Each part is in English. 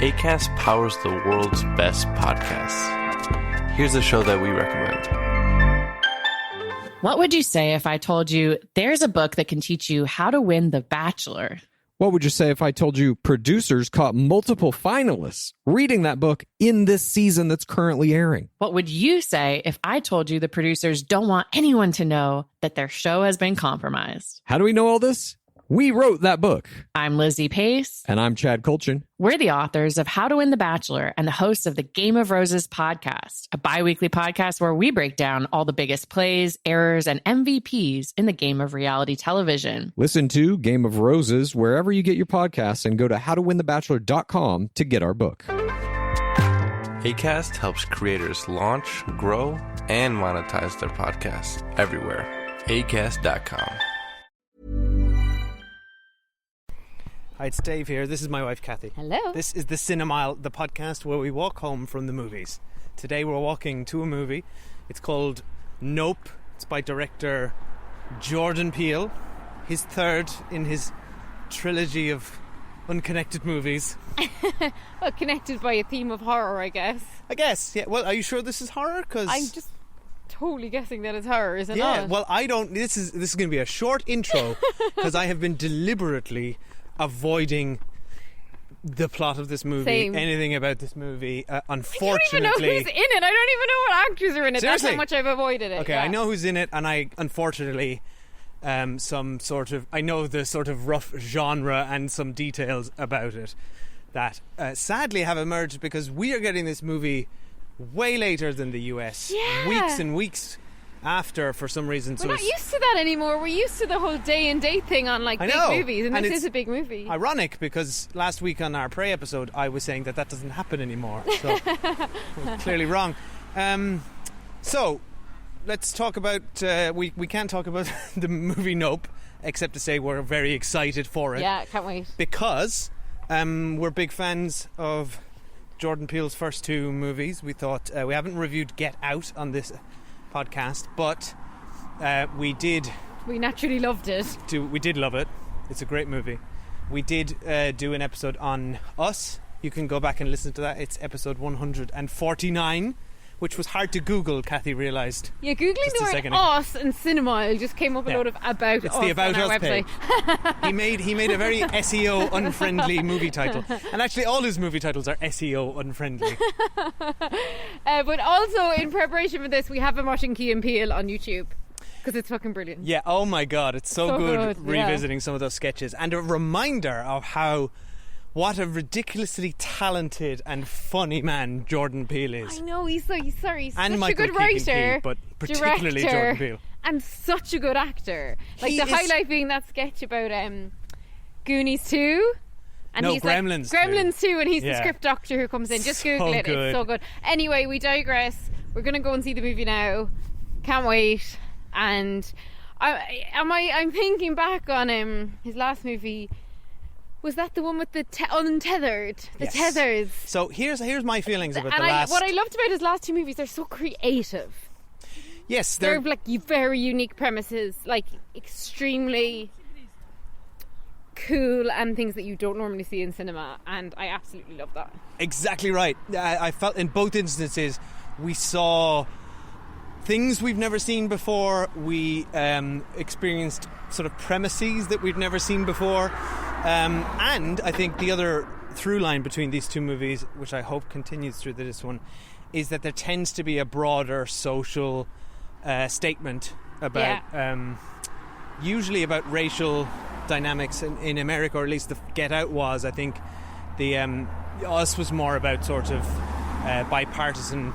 Acast powers the world's best podcasts. Here's a show that we recommend. What would you say if I told you there's a book that can teach you how to win The Bachelor? What would you say if I told you producers caught multiple finalists reading that book in this season that's currently airing? What would you say if I told you the producers don't want anyone to know that their show has been compromised? How do we know all this? We wrote that book. I'm Lizzie Pace. And I'm Chad Kulchin. We're the authors of How to Win the Bachelor and the hosts of the Game of Roses podcast, a bi-weekly podcast where we break down all the biggest plays, errors, and MVPs in the game of reality television. Listen to Game of Roses wherever you get your podcasts and go to howtowinthebachelor.com to get our book. Acast helps creators launch, grow, and monetize their podcasts everywhere. Acast.com. Hi, it's Dave here. This is my wife, Kathy. Hello. This is the Cinemile, the podcast where we walk home from the movies. Today we're walking to a movie. It's called Nope. It's by director Jordan Peele. His third in his trilogy of unconnected movies. Well, connected by a theme of horror, I guess. I guess, yeah. Well, are you sure this is horror? Because I'm just totally guessing that it's horror, is it yeah, not? well, I don't... This is going to be a short intro because I have been deliberately avoiding the plot of this movie, Same. anything about this movie. Unfortunately, I don't even know who's in it. I don't even know what actors are in it. Seriously? That's how much I've avoided it. okay, yeah. I know who's in it, and I unfortunately I know the sort of rough genre and some details about it that sadly have emerged because we are getting this movie way later than the US, Yeah. weeks and weeks after, for some reason. We're not used to that anymore. We're used to the whole day and date thing on like I big know. movies, and And this it's is a big movie. ironic because last week on our Prey episode I was saying that doesn't happen anymore, so I was clearly wrong. So let's talk about we can't talk about the movie Nope except to say we're very excited for it. Yeah, can't wait. Because we're big fans of Jordan Peele's first two movies. We thought we haven't reviewed Get Out on this podcast, but we did We naturally loved it. we did love it. It's a great movie. We did do an episode on Us. You can go back and listen to that. It's episode 149, which was hard to Google, Kathy realised. Yeah, googling Just the a word second ago. us and Cinemile just came up a Yeah. load of about It's us the About on our Us page. website. He made a very SEO unfriendly movie title. And actually all his movie titles are SEO unfriendly. But also in preparation for this, we have been watching Key and Peele on YouTube because it's fucking brilliant. Yeah, oh my god, it's so So good good, yeah. revisiting some of those sketches. And a reminder of what a ridiculously talented and funny man Jordan Peele is. I know he's And such Michael a good Keegan writer, Key, but particularly director, Jordan Peele. and such a good actor. Like He the is- highlight being that sketch about Goonies 2. And No, he's Gremlins like, 2. Gremlins 2, and he's the Yeah. script doctor who comes in. Just So Google it; good. it's so good. Anyway, we digress. We're gonna go and see the movie now. Can't wait. And I'm thinking back on his last movie. Was that the one with the untethered? The Yes. tethers. So here's my feelings about And the last. what I loved about his last two movies, they're so creative. Yes, They're like very unique premises, like extremely cool and things that you don't normally see in cinema, and I absolutely love that. exactly right. I felt in both instances we saw things we've never seen before. We experienced sort of premises that we've never seen before, and I think the other through line between these two movies, which I hope continues through this one, is that there tends to be a broader social statement about usually about racial dynamics in America, or at least the Get Out was. I think the Us was more about sort of bipartisan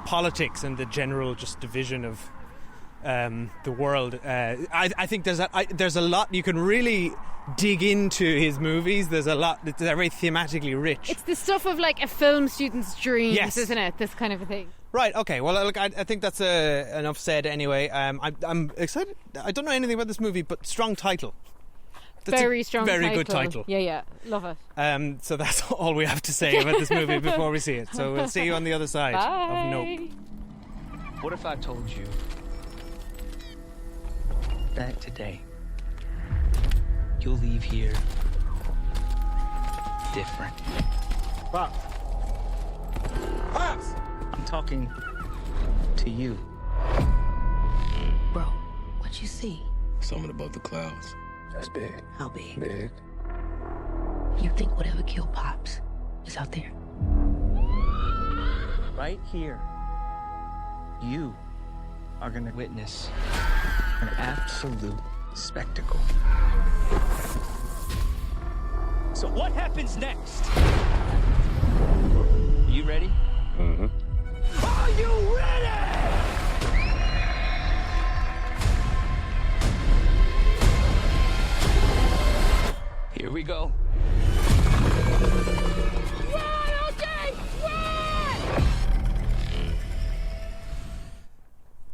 politics and the general just division of the world. I think there's a lot you can really dig into his movies. There's a lot. They're very thematically rich. It's the stuff of like a film student's dreams, Yes. isn't it? This kind of a thing. Right. Okay. Well, look, I think that's enough said. Anyway, I'm excited. I don't know anything about this movie, but strong title. That's Very a strong very title. good title. Yeah, love it. So that's all we have to say about this movie before we see it. So we'll see you on the other side Bye. of Nope. What if I told you that today you'll leave here different? Pops! Pops! I'm talking to you. Bro, what you see? Something above the clouds. That's big. How big? Big. You think whatever killed Pops is out there? Right here, you are gonna witness an absolute spectacle. So what happens next? You ready? Mm-hmm. Are you ready? Here we go.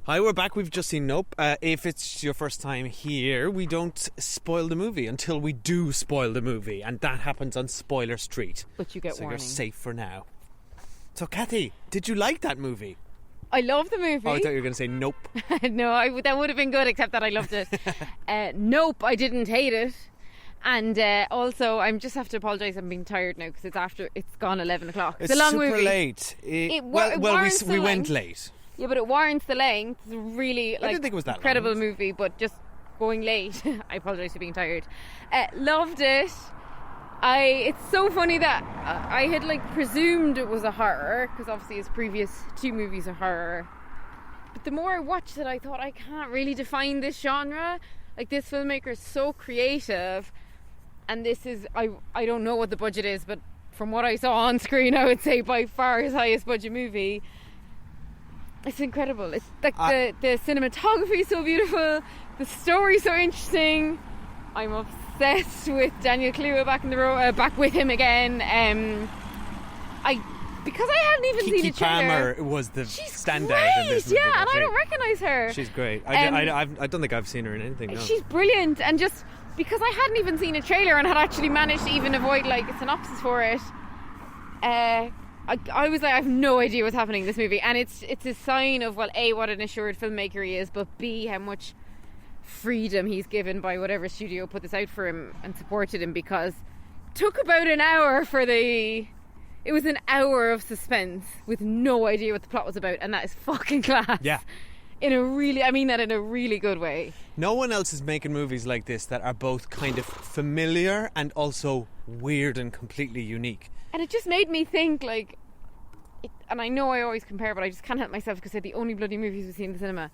Hi, we're back. We've just seen Nope. If it's your first time here, we don't spoil the movie until we do spoil the movie, and that happens on Spoiler Street. But you get so warning. you're safe for now. So, Kathy, did you like that movie? I love the movie. Oh, I thought you were going to say Nope. No, that would have been good, except that I loved it. Nope, I didn't hate it. And also, I just have to apologise. I'm being tired now because it's gone 11 o'clock. It's a long super movie. late. It warrants the we went length. late. Yeah, but it warrants the length. It's a really didn't think it was that incredible long. movie, but just going late. I apologise for being tired. Loved it. It's so funny that I had presumed it was a horror because obviously his previous two movies are horror. But the more I watched it, I thought I can't really define this genre. This filmmaker is so creative, and this is I don't know what the budget is, but from what I saw on screen, I would say by far his highest budget movie. It's incredible. It's the cinematography is so beautiful, the story so interesting. I'm obsessed with Daniel Kaluuya back with him again. Because I hadn't even Keke seen a trailer. Palmer was the She's standout great, in this movie. yeah, and I wasn't don't recognise her. She's great. I don't think I've seen her in anything. No. She's brilliant, and just because I hadn't even seen a trailer and had actually managed to even avoid a synopsis for it, I was like, I have no idea what's happening in this movie, and it's a sign of, well, A, what an assured filmmaker he is, but B, how much freedom he's given by whatever studio put this out for him and supported him, because it took about an hour it was an hour of suspense with no idea what the plot was about, and that is fucking class. Yeah. I mean that in a really good way. No one else is making movies like this that are both kind of familiar and also weird and completely unique. And it just made me think, and I know I always compare, but I just can't help myself because they're the only bloody movies we've seen in the cinema.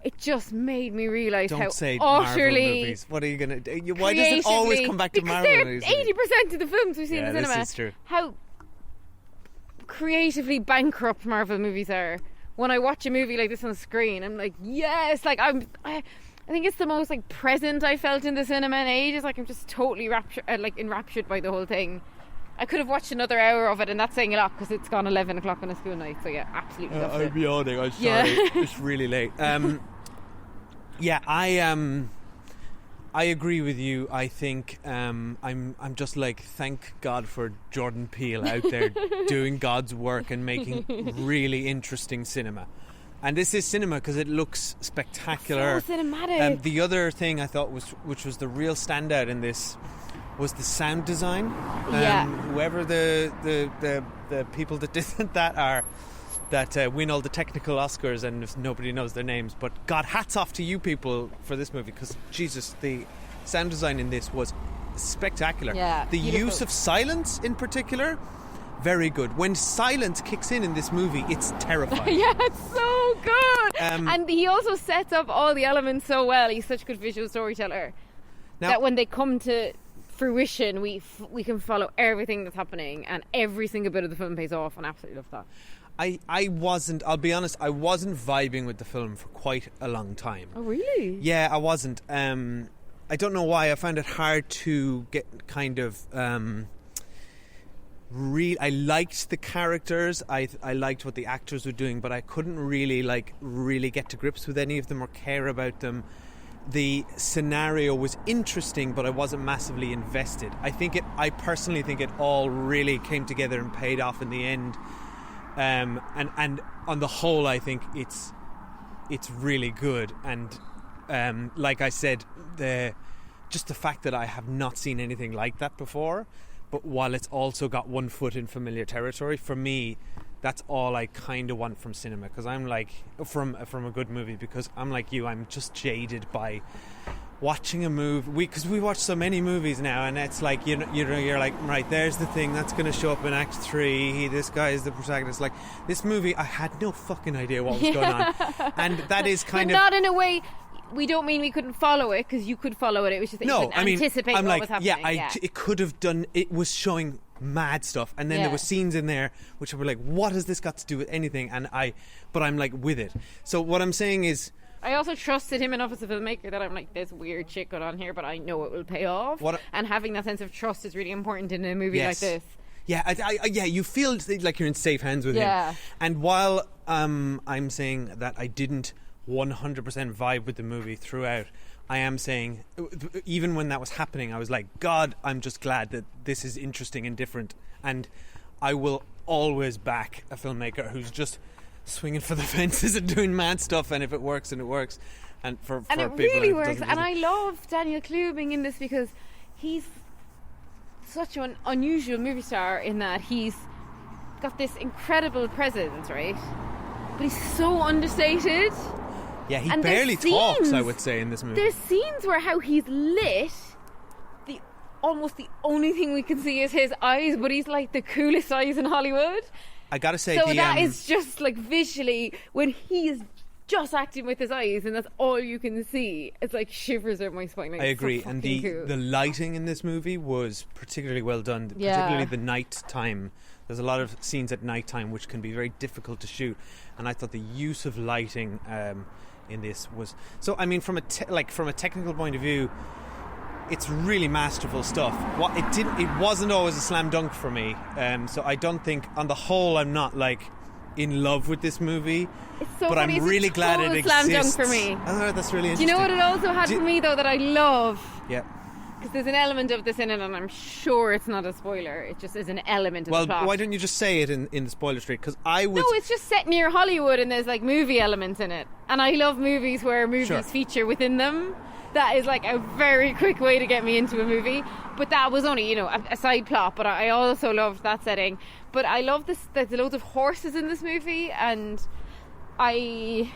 It just made me realise how Don't say Marvel utterly movies. What are you going to do? Why does it always come back to Marvel movies? Because they're 80% of the films we've seen in the cinema. This is true. How creatively bankrupt Marvel movies are. When I watch a movie like this on the screen, I'm like, yes! I think it's the most present I felt in the cinema in ages. I'm just totally enraptured by the whole thing. I could have watched another hour of it, and that's saying a lot because it's gone 11 o'clock on a school night. So yeah, absolutely loved it. I'm yawning. I'm sorry. Yeah. It's really late. Yeah, I agree with you. I think I'm just thank God for Jordan Peele out there doing God's work and making really interesting cinema. And this is cinema because it looks spectacular. So cinematic. The other thing I thought which was the real standout in this was the sound design. Whoever the people that did that are, that win all the technical Oscars, and nobody knows their names. But God, hats off to you people for this movie, because Jesus, the sound design in this was spectacular. Yeah, the beautiful. use of silence in particular, very good. When silence kicks in this movie, it's terrifying. Yeah, it's so good. And he also sets up all the elements so well. He's such a good visual storyteller that when they come to fruition, we can follow everything that's happening, and every single bit of the film pays off, and I absolutely love that. I'll be honest, I wasn't vibing with the film for quite a long time. Oh, really? Yeah, I wasn't. I don't know why. I found it hard to get kind of... I liked the characters. I liked what the actors were doing, but I couldn't really get to grips with any of them or care about them. The scenario was interesting, but I wasn't massively invested. I personally think it all really came together and paid off in the end. And on the whole, I think it's really good. And like I said, just the fact that I have not seen anything like that before but while it's also got one foot in familiar territory, for me, that's all I kind of want from cinema. Because I'm like, from a good movie, because I'm like you, I'm just jaded by watching a movie. Because we watch so many movies now, and it's like, you're like, right, there's the thing that's going to show up in Act 3. This guy is the protagonist. Like, this movie, I had no fucking idea what was going on. And that is kind but of... not in a way... We don't mean we couldn't follow it, because you could follow it. It was just that you couldn't anticipate what was happening. It could have done. It was showing mad stuff, and then there were scenes in there which were like, what has this got to do with anything? But I'm like with it. So what I'm saying is, I also trusted him enough as a filmmaker that I'm like, there's weird shit going on here, but I know it will pay off. And having that sense of trust is really important in a movie like this. Yeah, you feel like you're in safe hands with him. And while I'm saying that I didn't 100% vibe with the movie throughout, I am saying, even when that was happening, I was like, God, I'm just glad that this is interesting and different. And I will always back a filmmaker who's just swinging for the fences and doing mad stuff, and if it works, and it works. And for it people, really works. And I love Daniel Kaluuya being in this, because he's such an unusual movie star in that he's got this incredible presence, right? But he's so understated. Yeah, he barely talks, I would say, in this movie. There's scenes where how he's lit, almost the only thing we can see is his eyes, but he's like the coolest eyes in Hollywood. I gotta say, so that is just like visually, when he is just acting with his eyes and that's all you can see, it's like shivers up my spine. Like, I agree, so and cool. the lighting in this movie was particularly well done, particularly the night time. There's a lot of scenes at night time which can be very difficult to shoot, and I thought the use of lighting in this was so. I mean, from a technical point of view, it's really masterful stuff. It wasn't always a slam dunk for me. So I don't think, on the whole, I'm not like in love with this movie. It's so but funny. I'm really glad it exists. Slam dunk for me. Oh, that's really interesting. Do you know what it also had for me though that I love? Yeah. Because there's an element of this in it, and I'm sure it's not a spoiler. It just is an element of the plot. Well, why don't you just say it in the spoiler street? Because I would... No, it's just set near Hollywood, and there's like movie elements in it. And I love movies where movies feature within them. That is like a very quick way to get me into a movie. But that was only, a side plot. But I also loved that setting. But I love this. There's loads of horses in this movie, and I...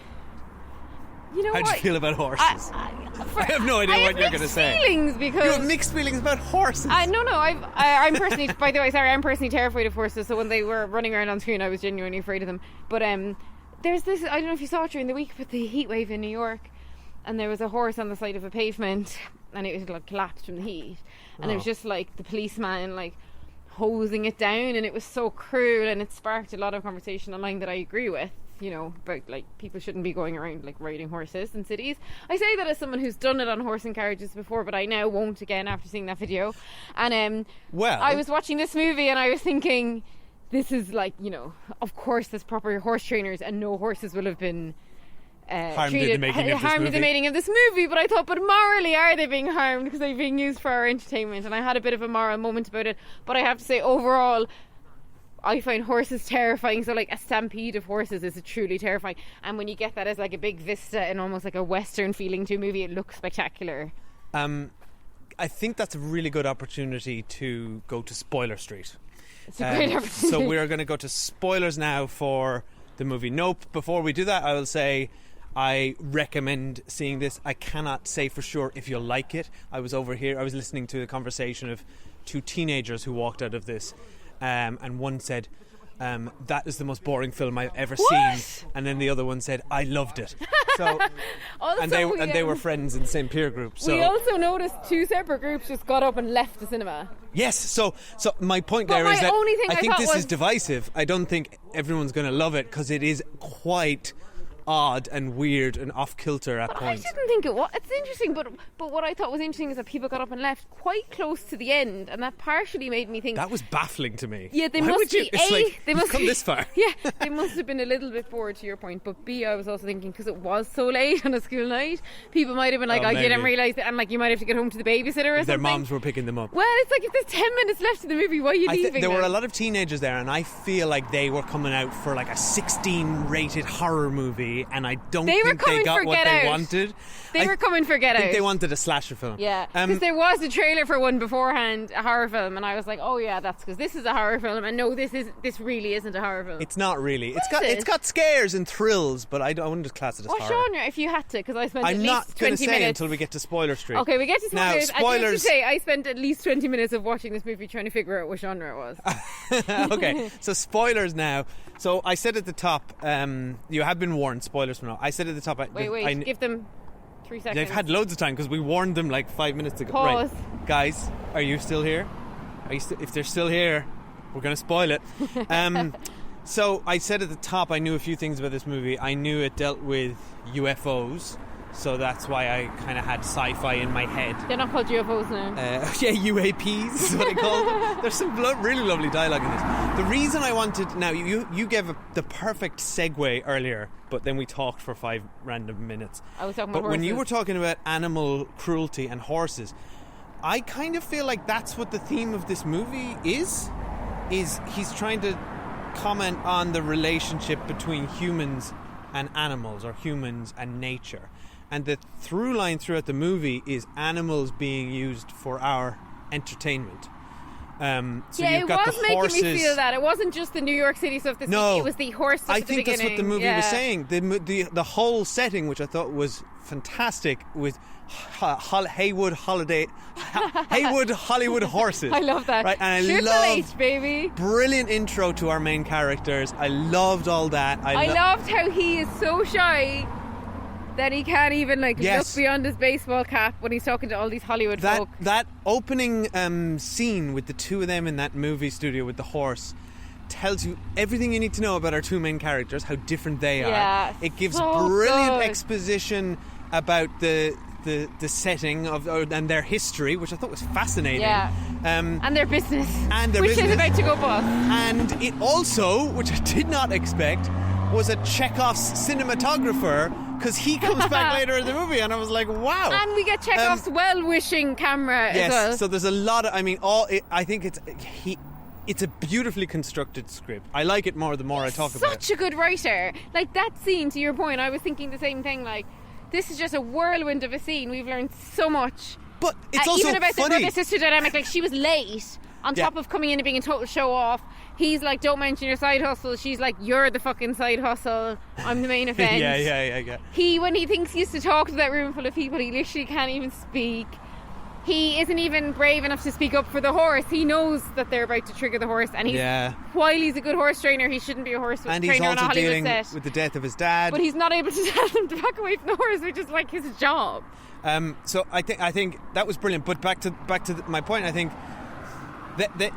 How do you feel about horses? I have no idea what you're going to say. Feelings because you have mixed feelings about horses. I'm personally. By the way, sorry, I'm personally terrified of horses. So when they were running around on screen, I was genuinely afraid of them. But there's this. I don't know if you saw it during the week, but the heat wave in New York, and there was a horse on the side of a pavement, and it was like collapsed from the heat, and it was just like the policeman like hosing it down, and it was so cruel, and it sparked a lot of conversation online that I agree with. About like people shouldn't be going around like riding horses in cities. I say that as someone who's done it on horse and carriages before, but I now won't again after seeing that video. And I was watching this movie and I was thinking, this is like, of course there's proper horse trainers and no horses will have been harmed in the making of this movie. But I thought, but morally are they being harmed because they're being used for our entertainment? And I had a bit of a moral moment about it. But I have to say, overall, I find horses terrifying. So like a stampede of horses is truly terrifying, and when you get that as like a big vista and almost like a western feeling to a movie, it looks spectacular. I think that's a really good opportunity to go to Spoiler Street. It's a great opportunity. So we're going to go to spoilers now for the movie Nope. Before we do that, I will say I recommend seeing this. I cannot say for sure if you'll like it. I was listening to a conversation of two teenagers who walked out of this, and one said, that is the most boring film I've ever seen, and then the other one said, I loved it. So and they were friends in the same peer group. So we also noticed two separate groups just got up and left the cinema. Yes, so my point there is that I think this is divisive. I don't think everyone's going to love it because it is quite odd and weird and off kilter at points. I didn't think it was. It's interesting, but what I thought was interesting is that people got up and left quite close to the end, and that partially made me think that was baffling to me. Yeah, they Why must be. They must come this far. Yeah, they must have been a little bit bored, to your point. But B, I was also thinking because it was so late on a school night, people might have been like, I didn't realise that, and like you might have to get home to the babysitter or something. Their moms were picking them up. Well, it's like if there's 10 minutes left in the movie, why are you leaving? There were a lot of teenagers there, and I feel like they were coming out for like a 16 rated horror movie movie, and I don't They were think they coming got for what Get they Out. wanted. They were coming for Get I think Out. they wanted a slasher film. Yeah, because there was a trailer for one beforehand, a horror film, and I was like, oh yeah, that's because this is a horror film, and no, this really isn't a horror film. It's not really. What is it? It's got scares and thrills, but I wouldn't class it as What horror. genre, if you had to? Because I spent at I'm least not going 20 to say minutes. until we get to spoiler street. Okay, we get to Now, spoilers. I do have to spoilers- say, I spent at least 20 minutes of watching this movie trying to figure out what genre it was. Okay, so spoilers now. So I said at the top, you have been warned. Spoilers from now. I said at the top. Wait, give them 3 seconds. They've had loads of time because we warned them like 5 minutes ago. Pause. Right, guys, are you still here? If they're still here, we're going to spoil it. So I said at the top, I knew a few things about this movie. I knew it dealt with UFOs, so that's why I kind of had sci-fi in my head. They're not called UFOs now. Yeah, UAPs is what I call them. There's some really lovely dialogue in this. The reason I wanted... Now, you gave the perfect segue earlier, but then we talked for 5 random minutes. I was talking But about when you were horses. talking about animal cruelty and horses, I kind of feel like that's what the theme of this movie is he's trying to comment on the relationship between humans and animals, or humans and nature. And the through line throughout the movie is animals being used for our entertainment. So Yeah, you've it got was the making horses. me feel that. It wasn't just the New York City stuff this No. week, it was the horse stuff I at the think that's what the beginning. movie Yeah. was saying. The whole setting, which I thought was fantastic, with Haywood Hollywood horses. I love that. Right, and I Triple love H, baby. brilliant intro to our main characters. I loved all that. I loved how he is so shy that he can't even Yes. look beyond his baseball cap when he's talking to all these Hollywood folk. that opening scene with the two of them in that movie studio with the horse tells you everything you need to know about our two main characters, how different they Yeah, are. It gives so brilliant good. exposition about the setting of and their history, which I thought was fascinating. Yeah. And their business. And their which business. is about to go bust. And it also, which I did not expect, was a Chekhov's cinematographer, because he comes back later in the movie, and I was like, wow. And we get Chekhov's well-wishing camera Yes, as well. so there's a lot of, I think it's a beautifully constructed script. I like it more the more I talk about it. Such a good writer. Like that scene, to your point, I was thinking the same thing. Like, this is just a whirlwind of a scene. We've learned so much. But it's also even about the funny. brother-sister dynamic. Like, she was late on Yeah. top of coming in and being a total show-off. He's like, don't mention your side hustle. She's like, you're the fucking side hustle. I'm the main event. Yeah. When he thinks he used to talk to that room full of people, he literally can't even speak. He isn't even brave enough to speak up for the horse. He knows that they're about to trigger the horse, and while he's a good horse trainer, he shouldn't be a horse And trainer he's on a also Hollywood dealing set. with the death of his dad. But he's not able to tell them to back away from the horse, which is like his job. So I think that was brilliant. But back to my point, I think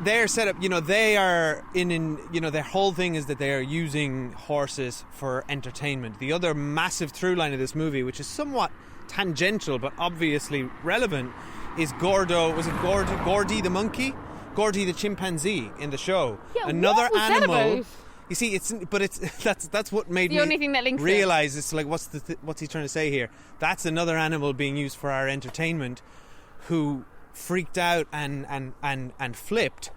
they're set up. They are in. Their whole thing is that they are using horses for entertainment. The other massive through line of this movie, which is somewhat tangential but obviously relevant, is Gordo. Was it Gordy the monkey? Gordy the chimpanzee in the show. Yeah, Another what was that animal. about? You see, that's what made The me only thing that links it. realize it's like what's he trying to say here? That's another animal being used for our entertainment, who freaked out and flipped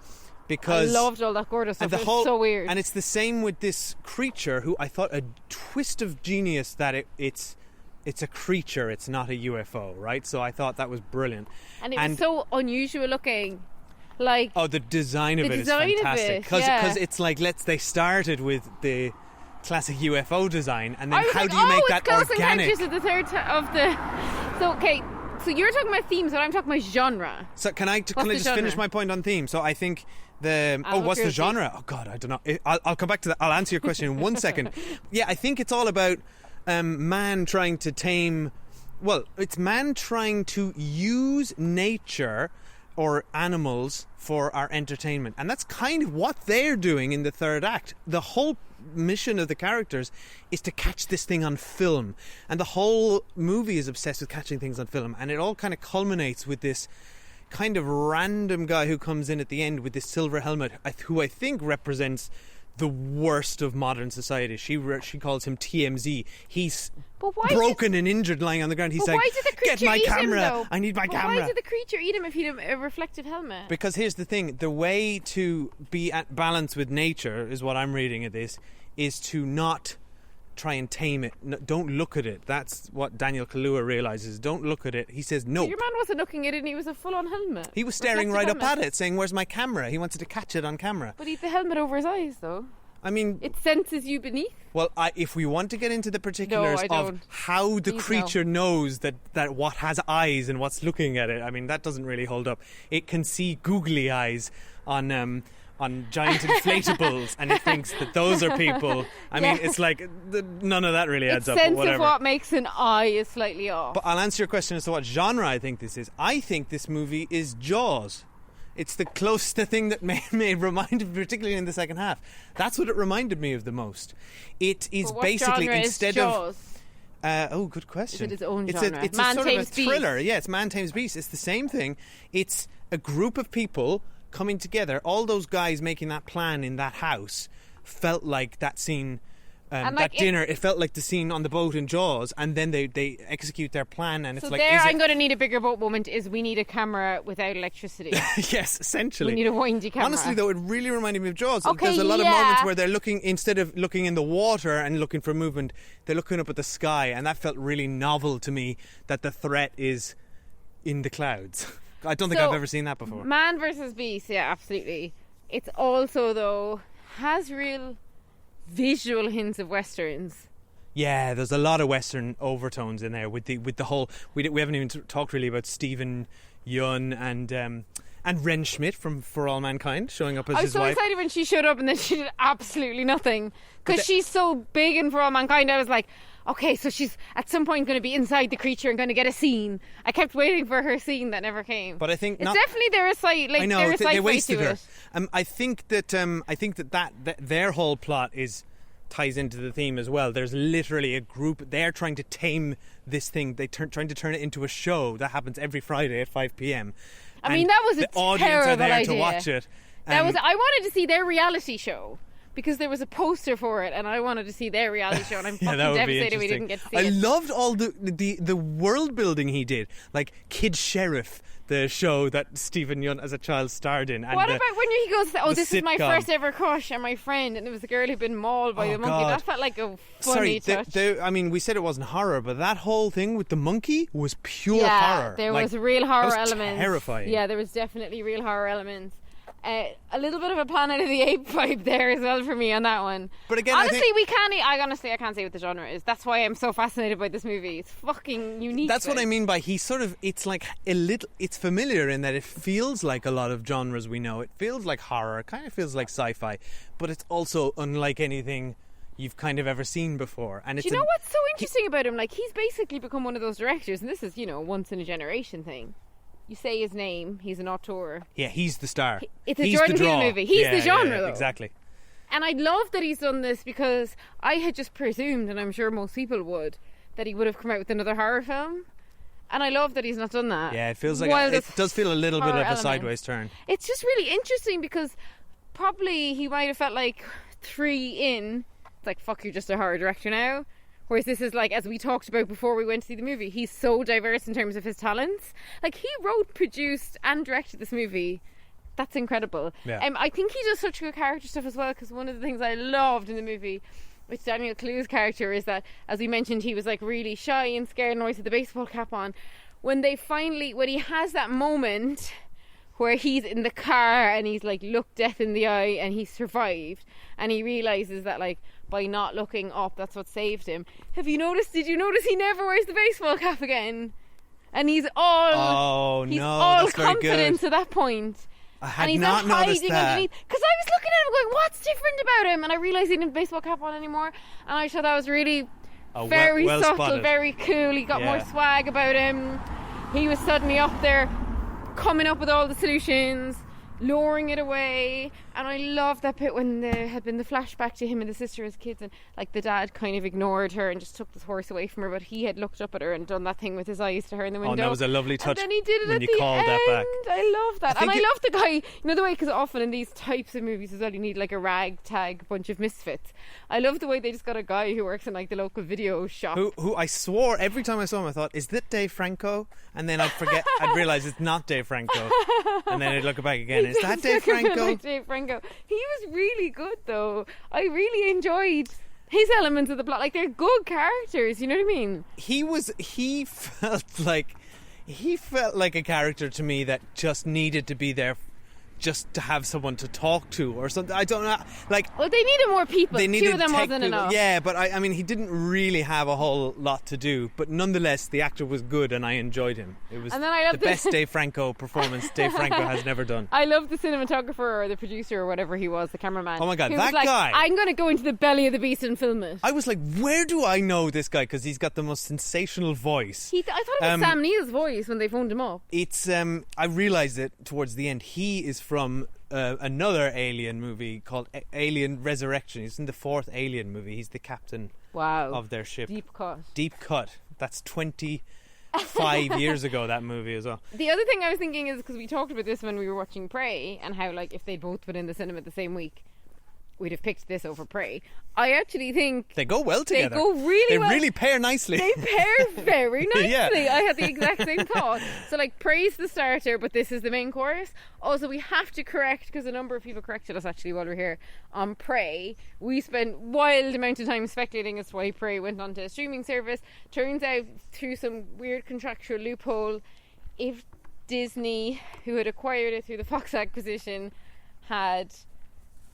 because I loved all that Gordo stuff. and the It was whole, so weird. And it's the same with this creature, who I thought a twist of genius that it's a creature, it's not a UFO, right? So I thought that was brilliant. And it was so unusual looking. Like, the design of the it design is of fantastic it, because yeah. it's like they started with the classic UFO design, and then I was how like, do you make it's that Close organic? Encounters of the third of the. So okay, so you're talking about themes, but I'm talking about genre. So can I the just finish genre? my point on theme? So I think Animal what's the cruelty. genre? Oh God, I don't know. I'll come back to that. I'll answer your question in 1 second. Yeah, I think it's all about man trying to tame. Well, it's man trying to use nature or animals for our entertainment, and that's kind of what they're doing in the third act. The whole mission of the characters is to catch this thing on film, and the whole movie is obsessed with catching things on film, and it all kind of culminates with this kind of random guy who comes in at the end with this silver helmet, who I think represents the worst of modern society. She calls him TMZ. He's But why broken and injured, lying on the ground. He's But like, why did the get creature my eat him, camera, though? I need my But camera. why did the creature eat him if he had a reflective helmet? Because here's the thing, the way to be at balance with nature, is what I'm reading at this, is to not try and tame it. No, don't look at it. That's what Daniel Kaluuya realizes. Don't look at it. He says no. Your man wasn't looking at it, and he was a full-on helmet. He was staring right Reflective up helmet. at it, saying, "Where's my camera?" He wanted to catch it on camera. But he had the helmet over his eyes, though. I mean, It senses you beneath. well, if we want to get into the particulars I of don't. how the Please, creature knows that what has eyes and what's looking at it, I mean, that doesn't really hold up. It can see googly eyes on giant inflatables, and it thinks that those are people. I mean, it's like none of that really adds Its up. But sense whatever. of what makes an eye is slightly off. But I'll answer your question as to what genre I think this is. I think this movie is Jaws. It's the closest thing that may remind me, particularly in the second half. That's what it reminded me of the most. It is But what basically genre instead is Jaws? of good question. Is it its own it's genre? It's Man a sort Tames of a Beast. thriller. Yeah, it's Man Tames Beast. It's the same thing. It's a group of people coming together. All those guys making that plan in that house felt like that scene. And that like dinner, it felt like the scene on the boat in Jaws, and then they execute their plan, and it's So like, there, is I'm it- going to need a bigger boat moment. Is we need a camera without electricity. yes, essentially. We need a windy camera. Honestly, though, it really reminded me of Jaws. Okay, There's a lot of yeah. moments where they're looking, instead of looking in the water and looking for movement, they're looking up at the sky, and that felt really novel to me, that the threat is in the clouds. I don't think So, I've ever seen that before. Man versus Beast, yeah, absolutely. It's also, though, has real visual hints of westerns. Yeah, there's a lot of Western overtones in there with the whole. We haven't even talked really about Stephen Yeun and Ren Schmidt from For All Mankind showing up as I was his so wife. excited when she showed up and then she did absolutely nothing. But Because she's so big in For All Mankind, I was like, okay, so she's at some point going to be inside the creature and going to get a scene. I kept waiting for her scene that never came. But I think it's not, definitely there is side, like I know there is they sci-fi wasted to her. it. I think that their whole plot ties into the theme as well. There's literally a group. They're trying to tame this thing. Trying to turn it into a show that happens every Friday at 5 p.m. I mean, that was a the audience terrible are there idea. to watch it. I wanted to see their reality show because there was a poster for it, and I wanted to see their reality show, and I'm Yeah, fucking that would be devastated we interesting. didn't get to see I it. loved all the world building he did, like Kid Sheriff, the show that Stephen Yeun as a child starred in. And What about when he goes, oh, the this is my sitcom. first ever crush and my friend, and it was a girl who'd been mauled by Oh, the monkey. God. That felt like a Sorry, funny touch. I mean, we said it wasn't horror, but that whole thing with the monkey was pure yeah, horror. there Like, was real horror that was elements. terrifying. Yeah, there was definitely real horror elements. A little bit of a Planet of the Apes vibe there as well for me on that one. But again, honestly, I think, can't say what the genre is. That's why I'm so fascinated by this movie. It's fucking unique. that's what like. I mean by it's like it's familiar in that it feels like a lot of genres we know. It feels like horror, it kind of feels like sci-fi, but it's also unlike anything you've kind of ever seen before. And it's Do you know what's so interesting about him? Like, he's basically become one of those directors, and this is, once in a generation thing. You say his name, he's an auteur. Yeah, he's the star. It's a He's Jordan the Peele draw. movie. He's Yeah, the genre, yeah, though. exactly. And I love that he's done this because I had just presumed, and I'm sure most people would, that he would have come out with another horror film. And I love that he's not done that. Yeah, it feels like While it there's does feel a little bit of horror a element. sideways turn. It's just really interesting because probably he might have felt like 3 in, it's like, fuck, you're just a horror director now. Whereas this is like, as we talked about before we went to see the movie, he's so diverse in terms of his talents. Like, he wrote, produced and directed this movie. That's incredible. Yeah. I think he does such good character stuff as well, because one of the things I loved in the movie with Daniel Kaluuya's character is that, as we mentioned, he was like really shy and scared and always had the baseball cap on. When he has that moment where he's in the car and he's like looked death in the eye and he survived, and he realizes that, like, by not looking up, that's what saved him. Did you notice he never wears the baseball cap again? And he's all that's very confident good. at that point. I had And he's not not noticed hiding that. underneath. Because I was looking at him going, what's different about him? And I realised he didn't have a baseball cap on anymore. And I thought that was really very well subtle, spotted. very cool. He got more Yeah. swag about him. He was suddenly up there coming up with all the solutions, luring it away. And I love that bit when there had been the flashback to him and the sister as kids, and like the dad kind of ignored her and just took this horse away from her, but he had looked up at her and done that thing with his eyes to her in the window. Oh, that was a lovely touch And then he did it when at you the called end. that back. I love that. I And think I love the guy, the way, because often in these types of movies as well, you need like a ragtag bunch of misfits. I love the way they just got a guy who works in like the local video shop. Who I swore every time I saw him, I thought, is that Dave Franco? And then I'd forget, I'd realise it's not Dave Franco. And then I'd look back again, is that Dave Look a bit Franco? like Dave Franco. He was really good though. I really enjoyed his elements of the plot. Like, they're good characters, you know what I mean? He felt like a character to me that just needed to be there just to have someone to talk to or something. I don't know. Like, well, they needed more people. They needed 2 of them wasn't people. enough. Yeah, but I mean, he didn't really have a whole lot to do. But nonetheless, the actor was good, and I enjoyed him. It was And then I love the the- best Dave Franco performance Dave Franco has never done. I love the cinematographer or the producer or whatever he was, the cameraman. Oh my God, who that was like, guy. I'm going to go into the belly of the beast and film it. I was like, where do I know this guy? Because he's got the most sensational voice. I thought it was Sam Neill's voice when they phoned him up. It's I realised it towards the end. He is from another Alien movie called Alien Resurrection. He's in the 4th Alien movie. He's the captain Wow. of their ship. Deep cut. Deep Cut. That's 25 years ago, that movie as well. The other thing I was thinking is, because we talked about this when we were watching Prey, and how, like, if they'd both been in the cinema the same week, we'd have picked this over Prey. I actually think They go well together. they go really well. They really pair nicely. They pair very nicely. Yeah. I had the exact same thought. So, like, Prey's the starter, but this is the main course. Also, we have to correct, because a number of people corrected us actually while we were here, on Prey. We spent wild amount of time speculating as to why Prey went onto a streaming service. Turns out, through some weird contractual loophole, if Disney, who had acquired it through the Fox acquisition, had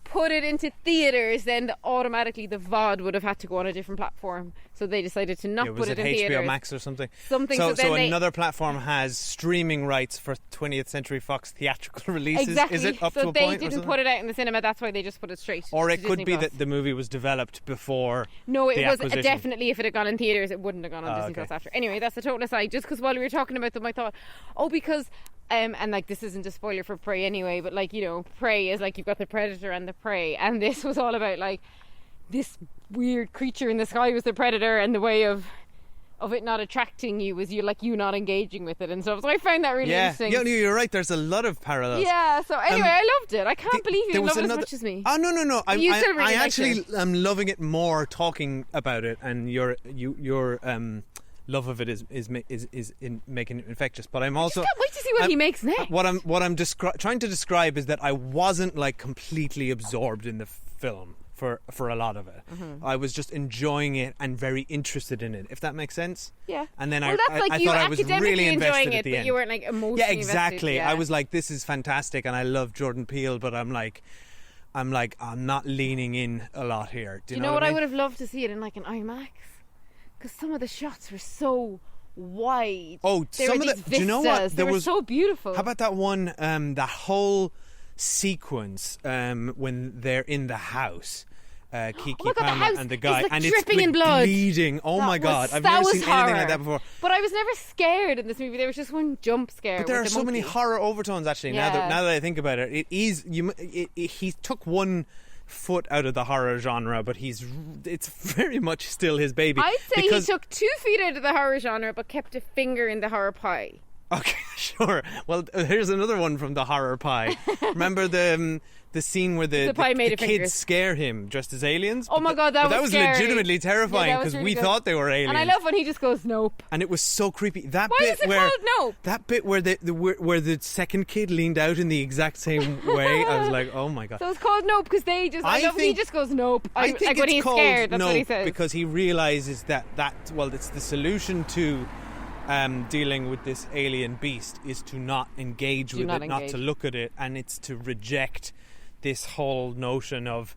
put it into theatres, then automatically the VOD would have had to go on a different platform. So they decided to not put it in HBO theatres. Max or something? Something. So then they, another platform has streaming rights for 20th Century Fox theatrical releases. exactly. Is it up so to a they point? didn't or put it out in the cinema. That's why they just put it straight. Or to it could Disney be Plus. that the movie was developed before. No, it the was acquisition. definitely, if it had gone in theatres, it wouldn't have gone on Disney okay. Plus after. Anyway, that's a total aside. Just because while we were talking about them, I thought, because and like, this isn't a spoiler for Prey anyway, but like, you know, Prey is like, you've got the predator and the prey, and this was all about like this weird creature in the sky was the predator, and the way of it not attracting you was you not engaging with it and stuff. So I found that really interesting. Yeah, you're right. There's a lot of parallels. Yeah, so anyway, I loved it. I can't believe you there didn't was love it another- as much as me. Oh no! You still really I liked actually it. am loving it more talking about it, and your love of it is in making it infectious. But I'm also Can't wait to see what he makes next. What I'm trying to describe is that I wasn't like completely absorbed in the film for a lot of it. Mm-hmm. I was just enjoying it and very interested in it, if that makes sense. Yeah. And then Well, that's like I you thought I was academically really invested enjoying at it, the but end. you weren't like emotionally Yeah, exactly. invested. I was like, this is fantastic, and I love Jordan Peele, but I'm not leaning in a lot here. Do you know what I I mean? would have loved to see it in like an IMAX, because some of the shots were so wide. Oh, There some were of these the. Do you know what? vistas. They were so beautiful. How about that one? That whole sequence when they're in the house. Kiki Oh my God, the Palmer house and the is, guy, like, and dripping it's in blood. bleeding. Oh That my God, was- I've that never was seen anything like horror. that before. But I was never scared in this movie. There was just one jump scare. But there with are the so many monkey. horror overtones. Actually, Yeah. now that I think about it, it is he took one foot out of the horror genre, but it's very much still his baby. I'd say because, he took 2 feet out of the horror genre, but kept a finger in the horror pie. Okay, sure. Well, here's another one from the horror pie. Remember the scene where the pie made of kids fingers. scare him dressed as aliens? Oh my God, that was scary. legitimately terrifying Yeah, that was because really we good. thought they were aliens. And I love when he just goes, nope. And it was so creepy. That Why bit is it where called Nope? that bit where where the second kid leaned out in the exact same way, I was like, oh my God. So it's called nope because they just. I love when he think- just goes nope. I think like when it's he's called scared. That's Nope what he says. because he realizes that it's the solution to dealing with this alien beast is to not engage with not it, not engage. to look at it, and it's to reject this whole notion of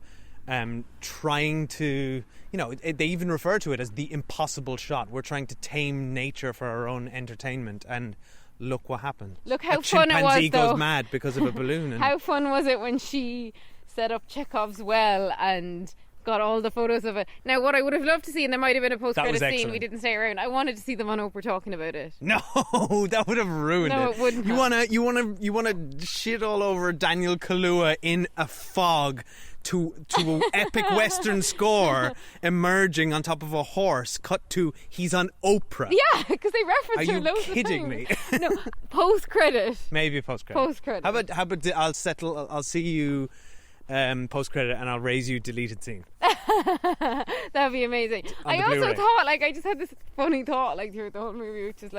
trying to, they even refer to it as the impossible shot. We're trying to tame nature for our own entertainment, and look what happened. Look how a fun it was, chimpanzee though. goes mad because of a balloon. And How fun was it when she set up Chekhov's well and got all the photos of it? Now, what I would have loved to see, and there might have been a post-credit scene, excellent. we didn't stay around. I wanted to see them on Oprah talking about it. No, that would have ruined No, it. it wouldn't You have. wanna shit all over Daniel Kaluuya in a fog to an epic Western score emerging on top of a horse. Cut to he's on Oprah. Yeah, because they reference Are her you loads kidding of me? times. No, post-credit. Maybe post credit. Post-credit. How about I'll see you post credit and I'll raise you deleted scene. That'd be amazing. On I the also Blu-ray. thought, I just had this funny thought, throughout the whole movie, which is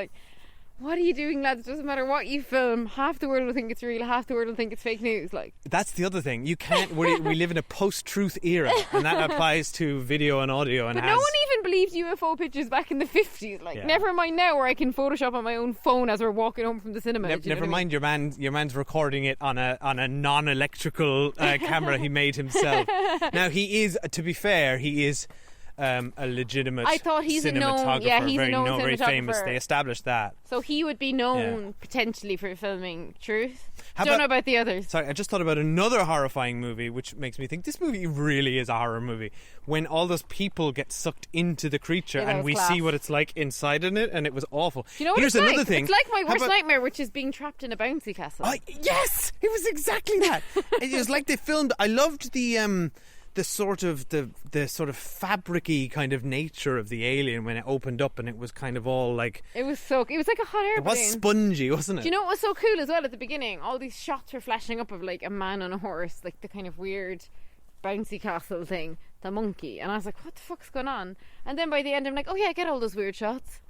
what are you doing, lads? It doesn't matter what you film. Half the world will think it's real, half the world will think it's fake news. Like, that's the other thing. You can't. We live in a post-truth era, and that applies to video and audio. And but no one even believed UFO pictures back in the 50s. Like, never mind now, where I can Photoshop on my own phone as we're walking home from the cinema. Never mind, your man's recording it on a non-electrical camera he made himself. Now he is, to be fair, he is. A legitimate I thought he's cinematographer, very cinematographer. famous. They established that. So he would be known potentially for filming Truth. Don't know about the others. Sorry, I just thought about another horrifying movie, which makes me think this movie really is a horror movie. When all those people get sucked into the creature and we see what it's like inside in it, and it was awful. Do you know what Here's it's another like? thing. It's like my worst nightmare, which is being trapped in a bouncy castle. Yes, it was exactly that. It was like they filmed. I loved the sort of the sort of fabric-y kind of nature of the alien when it opened up, and it was kind of all like it was like a hot air balloon. It was spongy, wasn't it? Do you know what was so cool as well at the beginning? All these shots were flashing up of like a man on a horse, like the kind of weird bouncy castle thing, the monkey, and I was like, what the fuck's going on? And then by the end I'm like, oh yeah, I get all those weird shots.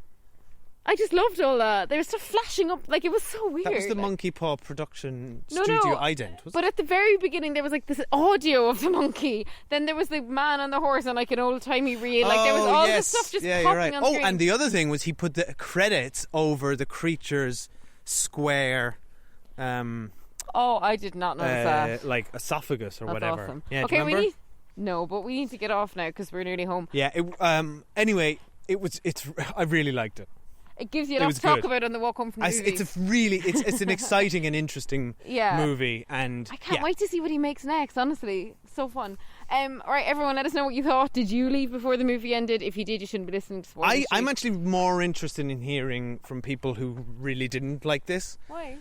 I just loved all that. There was stuff flashing up, like it was so weird. That was the Monkey Paw production studio ident, was but it? At the very beginning there was like this audio of the monkey. Then there was the man on the horse and like an old timey reel. Like there was all this stuff just popping on screen. And the other thing was he put the credits over the creature's square. I did not notice that. Like esophagus or That's whatever. Awesome. Yeah, okay, do you remember? but we need to get off now because we're nearly home. Yeah. Anyway, I really liked it. It gives you a lot to talk about on the walk home from the movies. It's an exciting and interesting movie, and I can't wait to see what he makes next. Honestly, so fun. All right, everyone, let us know what you thought. Did you leave before the movie ended? If you did, you shouldn't be listening to spoilers. I'm actually more interested in hearing from people who really didn't like this. Why?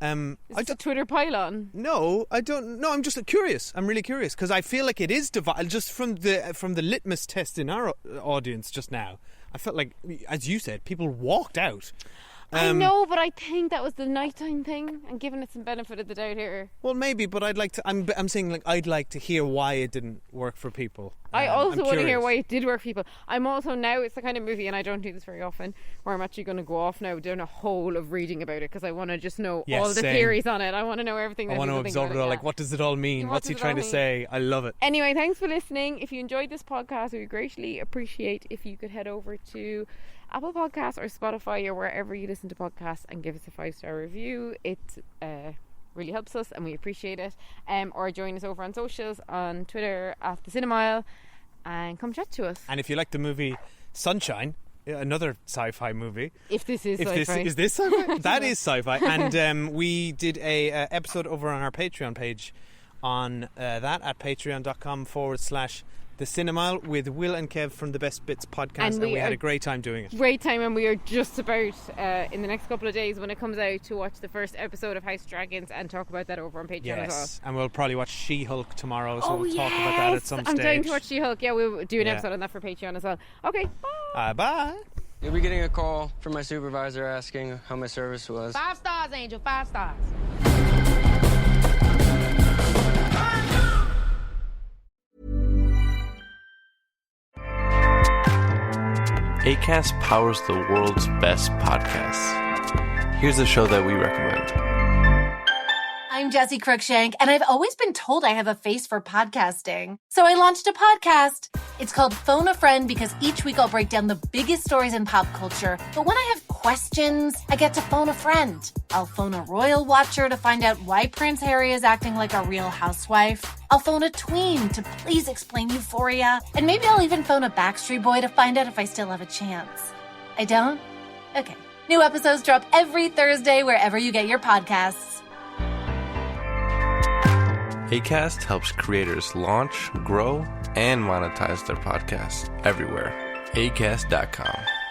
Is it a Twitter pylon? No, I don't. No, I'm just curious. I'm really curious because I feel like it is divided. Just from the litmus test in our audience just now, I felt like, as you said, people walked out. I know, but I think that was the nighttime thing and giving it some benefit of the doubt here. Well, maybe, but I'd like to. I'm saying like I'd like to hear why it didn't work for people. I also want to hear why it did work for people. I'm also now, it's the kind of movie, and I don't do this very often, where I'm actually going to go off now doing a whole of reading about it because I want to just know all the theories on it. I want to know everything. I want to absorb it all. Like, what does it all mean? What's he trying to say? I love it. Anyway, thanks for listening. If you enjoyed this podcast, we would greatly appreciate if you could head over to Apple Podcasts or Spotify or wherever you listen to podcasts and give us a 5-star review. It really helps us and we appreciate it. Or join us over on socials on Twitter at The Cinemile and come chat to us. And if you like the movie Sunshine, another sci-fi movie. If this is sci-fi. Is this sci-fi? That is sci-fi. And we did a episode over on our Patreon page on that at patreon.com/The Cinemile with Will and Kev from the Best Bits podcast, and we had a great time doing it. Great time, and we are just about in the next couple of days when it comes out to watch the first episode of House of Dragons and talk about that over on Patreon as well. And we'll probably watch She-Hulk tomorrow, so we'll talk about that at some stage. I'm dying to watch She-Hulk. Yeah, we'll do an episode on that for Patreon as well. Okay, bye. Bye. You'll be getting a call from my supervisor asking how my service was. 5 stars, Angel, 5 stars. Acast powers the world's best podcasts. Here's a show that we recommend. I'm Jessie Cruikshank, and I've always been told I have a face for podcasting. So I launched a podcast. It's called Phone a Friend because each week I'll break down the biggest stories in pop culture. But when I have questions, I get to phone a friend. I'll phone a royal watcher to find out why Prince Harry is acting like a real housewife. I'll phone a tween to please explain Euphoria. And maybe I'll even phone a Backstreet Boy to find out if I still have a chance. I don't? Okay. New episodes drop every Thursday wherever you get your podcasts. Acast helps creators launch, grow, and monetize their podcasts everywhere. Acast.com.